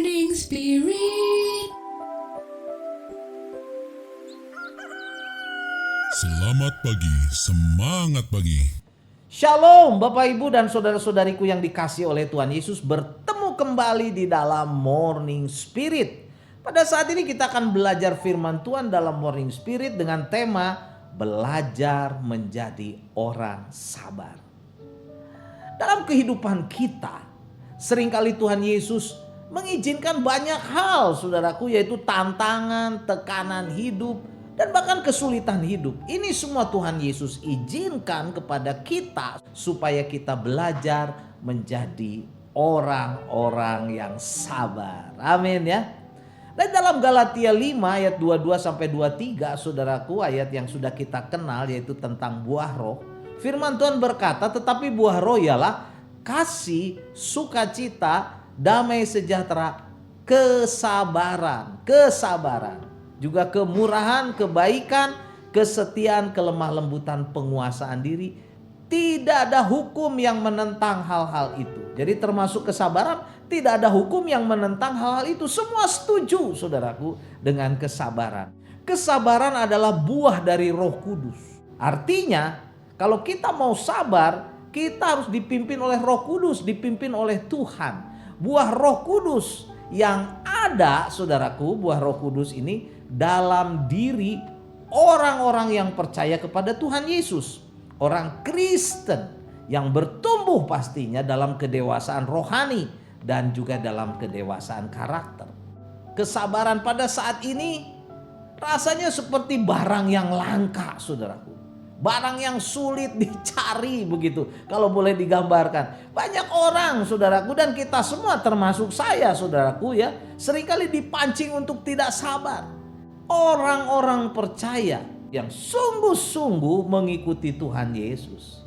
Morning Spirit. Selamat pagi, semangat pagi. Shalom Bapak Ibu dan saudara-saudariku yang dikasihi oleh Tuhan Yesus, bertemu kembali di dalam Morning Spirit. Pada saat ini kita akan belajar firman Tuhan dalam Morning Spirit dengan tema belajar menjadi orang sabar. Dalam kehidupan kita, seringkali Tuhan Yesus mengizinkan banyak hal saudaraku, yaitu tantangan, tekanan hidup, dan bahkan kesulitan hidup. Ini semua Tuhan Yesus izinkan kepada kita supaya kita belajar menjadi orang-orang yang sabar. Amin ya. Dan dalam Galatia 5 ayat 22 sampai 23 saudaraku, ayat yang sudah kita kenal yaitu tentang buah roh. Firman Tuhan berkata, tetapi buah roh ialah kasih, sukacita, damai sejahtera, kesabaran, juga kemurahan, kebaikan, kesetiaan, kelemah lembutan, penguasaan diri. Tidak ada hukum yang menentang hal-hal itu. Jadi termasuk kesabaran, tidak ada hukum yang menentang hal-hal itu. Semua setuju saudaraku dengan kesabaran. Kesabaran adalah buah dari Roh Kudus. Artinya kalau kita mau sabar, kita harus dipimpin oleh Roh Kudus, dipimpin oleh Tuhan. Buah Roh Kudus yang ada saudaraku, buah Roh Kudus ini dalam diri orang-orang yang percaya kepada Tuhan Yesus. Orang Kristen yang bertumbuh pastinya dalam kedewasaan rohani dan juga dalam kedewasaan karakter. Kesabaran pada saat ini rasanya seperti barang yang langka saudaraku. Barang yang sulit dicari begitu kalau boleh digambarkan. Banyak orang saudaraku dan kita semua termasuk saya saudaraku ya, seringkali dipancing untuk tidak sabar. Orang-orang percaya yang sungguh-sungguh mengikuti Tuhan Yesus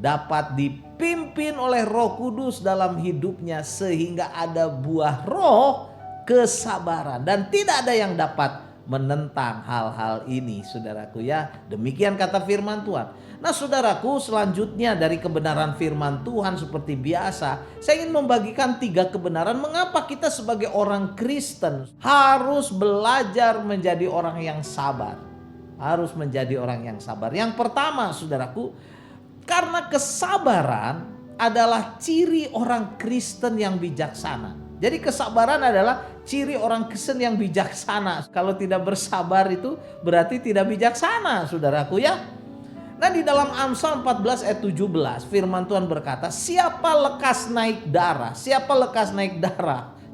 dapat dipimpin oleh Roh Kudus dalam hidupnya sehingga ada buah roh kesabaran dan tidak ada yang dapat menentang hal-hal ini saudaraku ya. Demikian kata firman Tuhan. Nah saudaraku, selanjutnya dari kebenaran firman Tuhan seperti biasa, saya ingin membagikan 3 kebenaran mengapa kita sebagai orang Kristen harus belajar menjadi orang yang sabar. Harus menjadi orang yang sabar. Yang pertama saudaraku, karena kesabaran adalah ciri orang Kristen yang bijaksana. Jadi kesabaran adalah ciri orang Kristen yang bijaksana. Kalau tidak bersabar itu berarti tidak bijaksana saudaraku ya. Nah di dalam Amsal 14 ayat 17 firman Tuhan berkata, siapa lekas naik darah,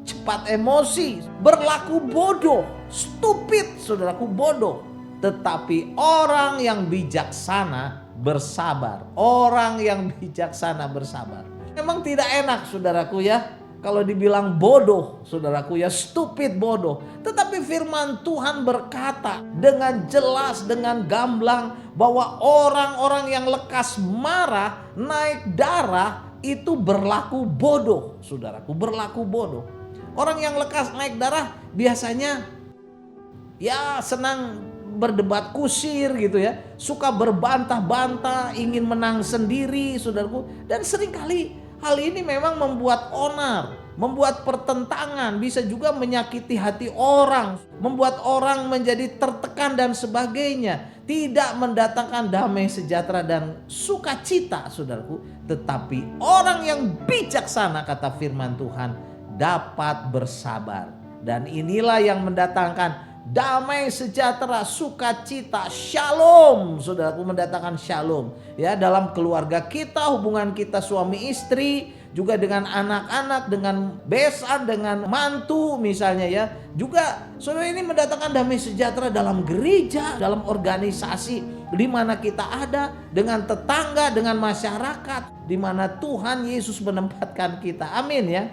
cepat emosi, berlaku bodoh, stupid saudaraku, bodoh. Tetapi orang yang bijaksana bersabar. Orang yang bijaksana bersabar. Memang tidak enak saudaraku ya kalau dibilang bodoh saudaraku ya, stupid, bodoh. Tetapi firman Tuhan berkata dengan jelas, dengan gamblang bahwa orang-orang yang lekas marah, naik darah itu berlaku bodoh saudaraku, berlaku bodoh. Orang yang lekas naik darah biasanya ya senang berdebat kusir gitu ya, suka berbantah-bantah, ingin menang sendiri saudaraku. Dan seringkali hal ini memang membuat onar, membuat pertentangan, bisa juga menyakiti hati orang, membuat orang menjadi tertekan dan sebagainya. Tidak mendatangkan damai sejahtera dan sukacita saudaraku. Tetapi orang yang bijaksana kata firman Tuhan dapat bersabar. Dan inilah yang mendatangkan damai sejahtera, sukacita, shalom saudaraku, mendatangkan shalom ya dalam keluarga kita, hubungan kita suami istri, juga dengan anak-anak, dengan besan, dengan mantu misalnya ya. Juga saudara ini mendatangkan damai sejahtera dalam gereja, dalam organisasi di mana kita ada, dengan tetangga, dengan masyarakat di mana Tuhan Yesus menempatkan kita. Amin ya.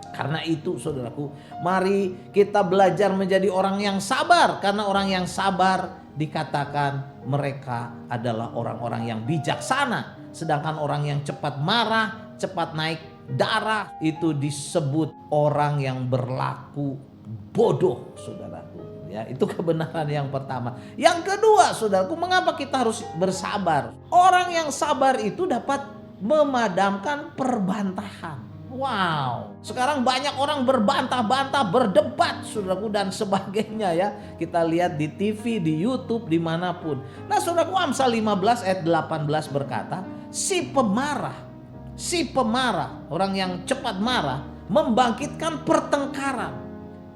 Karena itu saudaraku, mari kita belajar menjadi orang yang sabar. Karena orang yang sabar dikatakan mereka adalah orang-orang yang bijaksana. Sedangkan orang yang cepat marah, cepat naik darah itu disebut orang yang berlaku bodoh saudaraku. Ya, itu kebenaran yang pertama. Yang kedua saudaraku, mengapa kita harus bersabar? Orang yang sabar itu dapat memadamkan perbantahan. Wow, sekarang banyak orang berbantah-bantah, berdebat, saudaraku, dan sebagainya ya. Kita lihat di TV, di YouTube, dimanapun. Nah saudaraku, Amsal 15 ayat 18 berkata, si pemarah, orang yang cepat marah, membangkitkan pertengkaran.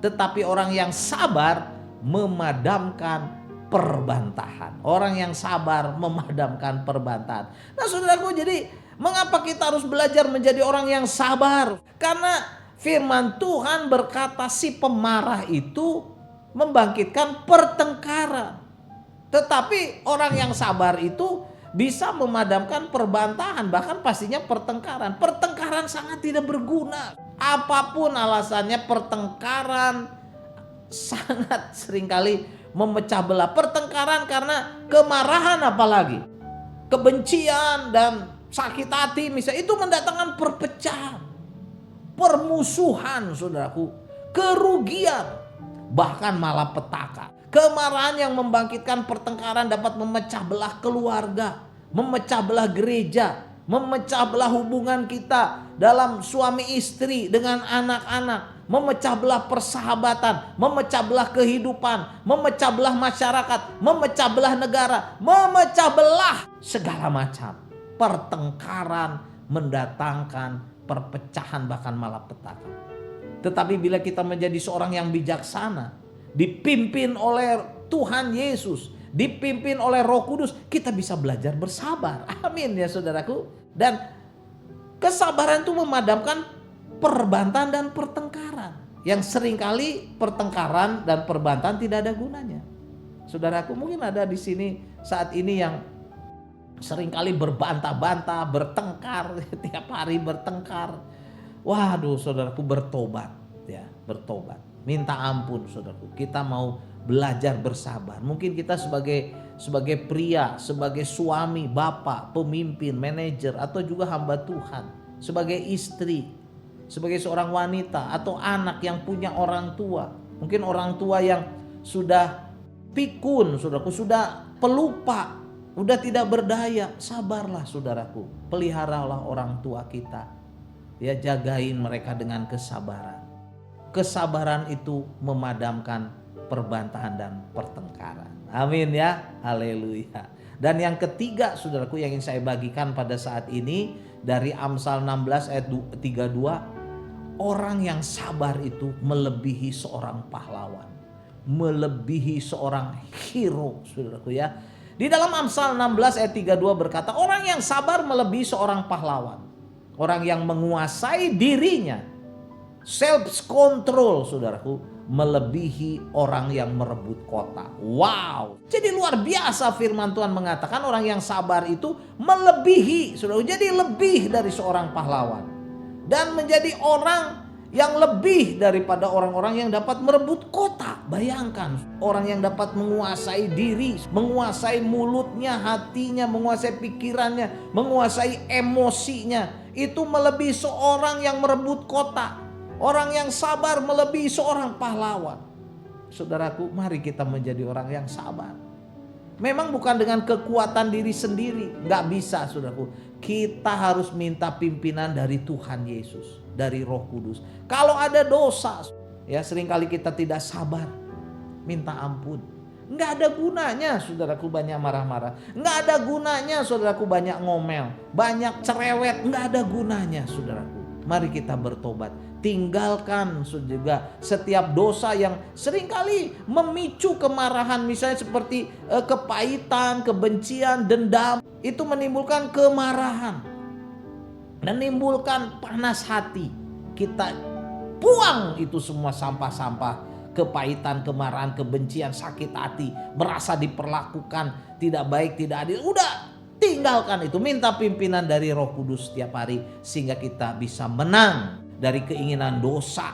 Tetapi orang yang sabar memadamkan perbantahan. Orang yang sabar memadamkan perbantahan. Nah saudaraku, jadi mengapa kita harus belajar menjadi orang yang sabar? Karena firman Tuhan berkata si pemarah itu membangkitkan pertengkaran. Tetapi orang yang sabar itu bisa memadamkan perbantahan, bahkan pastinya pertengkaran. Pertengkaran sangat tidak berguna. Apapun alasannya, pertengkaran sangat seringkali memecah belah. Pertengkaran karena kemarahan, apalagi kebencian dan sakit hati misalnya, itu mendatangkan perpecahan, permusuhan saudaraku, kerugian, bahkan malapetaka. Kemarahan yang membangkitkan pertengkaran dapat memecah belah keluarga, memecah belah gereja, memecah belah hubungan kita dalam suami istri dengan anak-anak, memecah belah persahabatan, memecah belah kehidupan, memecah belah masyarakat, memecah belah negara, memecah belah segala macam. Pertengkaran mendatangkan perpecahan, bahkan malapetaka. Tetapi bila kita menjadi seorang yang bijaksana, dipimpin oleh Tuhan Yesus, dipimpin oleh Roh Kudus, kita bisa belajar bersabar. Amin ya saudaraku. Dan kesabaran itu memadamkan perbantahan dan pertengkaran. Yang seringkali pertengkaran dan perbantahan tidak ada gunanya. Saudaraku, mungkin ada di sini saat ini yang seringkali berbantah-bantah, bertengkar, tiap hari bertengkar. Waduh saudaraku, bertobat ya, bertobat. Minta ampun saudaraku. Kita mau belajar bersabar. Mungkin kita sebagai pria, sebagai suami, bapak, pemimpin, manajer, atau juga hamba Tuhan, sebagai istri, sebagai seorang wanita atau anak yang punya orang tua. Mungkin orang tua yang sudah pikun, saudaraku, sudah pelupa, udah tidak berdaya. Sabarlah saudaraku, peliharalah orang tua kita. Ya, jagain mereka dengan kesabaran. Kesabaran itu memadamkan perbantahan dan pertengkaran. Amin ya, haleluya. Dan yang ketiga saudaraku yang ingin saya bagikan pada saat ini dari Amsal 16 ayat 32, orang yang sabar itu melebihi seorang pahlawan, melebihi seorang hero saudaraku ya. Di dalam Amsal 16 ayat 32 berkata, orang yang sabar melebihi seorang pahlawan, orang yang menguasai dirinya, self control saudaraku, melebihi orang yang merebut kota. Wow. Jadi luar biasa firman Tuhan mengatakan orang yang sabar itu melebihi, saudaraku, jadi lebih dari seorang pahlawan. Dan menjadi orang yang lebih daripada orang-orang yang dapat merebut kota. Bayangkan, orang yang dapat menguasai diri, menguasai mulutnya, hatinya, menguasai pikirannya, menguasai emosinya, itu melebihi seorang yang merebut kota. Orang yang sabar melebihi seorang pahlawan. Saudaraku, mari kita menjadi orang yang sabar. Memang bukan dengan kekuatan diri sendiri, gak bisa saudaraku. Kita harus minta pimpinan dari Tuhan Yesus, dari Roh Kudus. Kalau ada dosa, ya seringkali kita tidak sabar, minta ampun. Gak ada gunanya saudaraku banyak marah-marah. Gak ada gunanya saudaraku banyak ngomel, banyak cerewet. Gak ada gunanya saudaraku. Mari kita bertobat. Tinggalkan juga setiap dosa yang seringkali memicu kemarahan. Misalnya seperti kepahitan, kebencian, dendam. Itu menimbulkan kemarahan, menimbulkan panas hati. Kita buang itu semua sampah-sampah. Kepahitan, kemarahan, kebencian, sakit hati, merasa diperlakukan tidak baik, tidak adil. Udah, tinggalkan itu. Minta pimpinan dari Roh Kudus setiap hari, sehingga kita bisa menang dari keinginan dosa,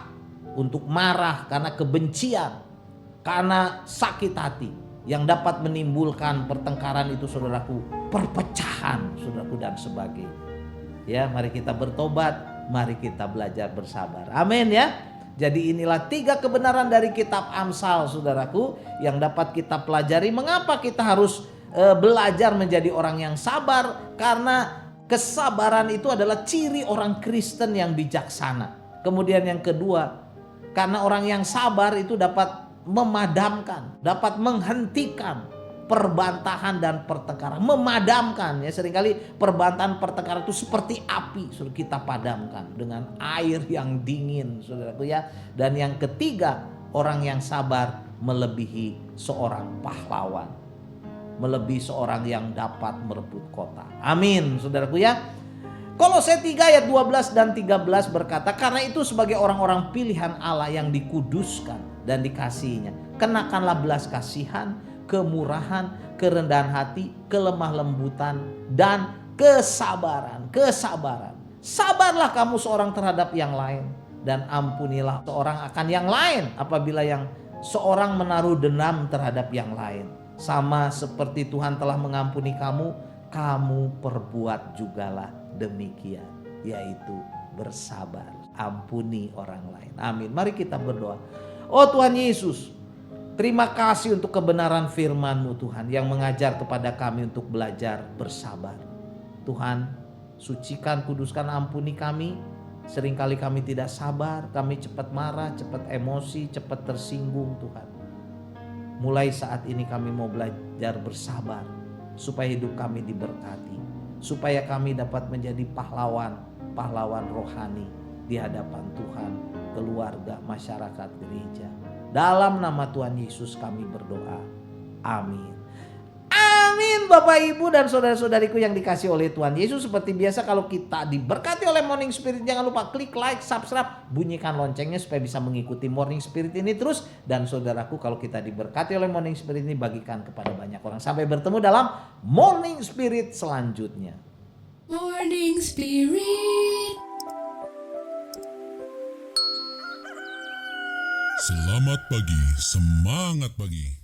untuk marah karena kebencian, karena sakit hati yang dapat menimbulkan pertengkaran itu saudaraku, perpecahan saudaraku dan sebagainya. Ya, mari kita bertobat, mari kita belajar bersabar. Amin ya. Jadi inilah 3 kebenaran dari kitab Amsal saudaraku yang dapat kita pelajari. Mengapa kita harus belajar menjadi orang yang sabar? Karena Kesabaran itu adalah ciri orang Kristen yang bijaksana. Kemudian yang kedua, karena orang yang sabar itu dapat memadamkan, dapat menghentikan perbantahan dan pertengkaran. Memadamkan, ya, seringkali perbantahan pertengkaran itu seperti api, sudah kita padamkan dengan air yang dingin, saudaraku ya. Dan yang ketiga, orang yang sabar melebihi seorang pahlawan, melebihi seorang yang dapat merebut kota. Amin, saudaraku ya. Kolose 3 ayat 12 dan 13 berkata, karena itu sebagai orang-orang pilihan Allah yang dikuduskan dan dikasihinya, kenakanlah belas kasihan, kemurahan, kerendahan hati, kelemah lembutan, dan kesabaran. Kesabaran. Sabarlah kamu seorang terhadap yang lain, dan ampunilah seorang akan yang lain apabila yang seorang menaruh dendam terhadap yang lain. Sama seperti Tuhan telah mengampuni kamu, kamu perbuat jugalah demikian, yaitu bersabar. Ampuni orang lain. Amin. Mari kita berdoa. Oh Tuhan Yesus, terima kasih untuk kebenaran firman-Mu Tuhan yang mengajar kepada kami untuk belajar bersabar. Tuhan, sucikan, kuduskan, ampuni kami. Seringkali kami tidak sabar, kami cepat marah, cepat emosi, cepat tersinggung Tuhan. Mulai saat ini kami mau belajar bersabar supaya hidup kami diberkati, supaya kami dapat menjadi pahlawan rohani di hadapan Tuhan, keluarga, masyarakat, gereja. Dalam nama Tuhan Yesus kami berdoa. Amin. Amin Bapak Ibu dan saudara-saudariku yang dikasih oleh Tuhan Yesus. Seperti biasa kalau kita diberkati oleh Morning Spirit, jangan lupa klik like, subscribe, bunyikan loncengnya supaya bisa mengikuti Morning Spirit ini terus. Dan saudaraku, kalau kita diberkati oleh Morning Spirit ini, bagikan kepada banyak orang. Sampai bertemu dalam Morning Spirit selanjutnya. Morning Spirit. Selamat pagi, semangat pagi.